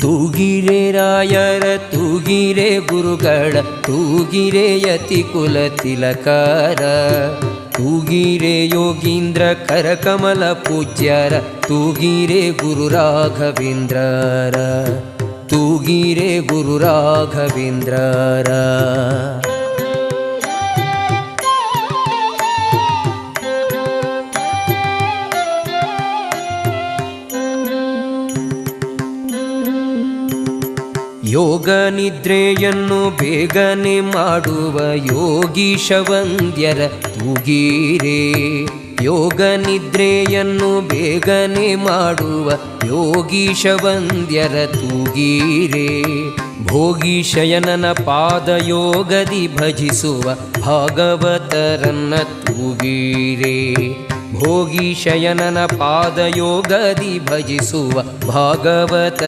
ತೂಗಿರೆ ರಾಯರ ತೂಗಿರೆ ಗುರುಗಳ ತೂಗಿರೆ ಯತಿಕುಲ ತಿಲಕಾರ ತೂಗಿರೆ ಯೋಗೀಂದ್ರ ಕರಕಮಲ ಪೂಜ್ಯರ ತೂಗಿರೆ ಗುರು ರಾಘವೇಂದ್ರರ ತೂಗಿರೆ ಗುರು ರಾಘವೇಂದ್ರರ. ಯೋಗ ನಿದ್ರೆಯನ್ನು ಬೇಗನೆ ಮಾಡುವ ಯೋಗೀಶ ವಂದ್ಯರ ತೂಗಿರೆ ಯೋಗ ನಿದ್ರೆಯನ್ನು ಬೇಗನೆ ಮಾಡುವ ಯೋಗೀಶ ವಂದ್ಯರ ತೂಗಿರೆ ಭೋಗೀಶಯನನ ಪಾದಯೋಗದಿ ಭಜಿಸುವ ಭಾಗವತರನ್ನ ತೂಗಿರೆ ಭೋಗೀಶಯನನ ಪಾದಯೋಗದಿ ಭಜಿಸುವ ಭಾಗವತ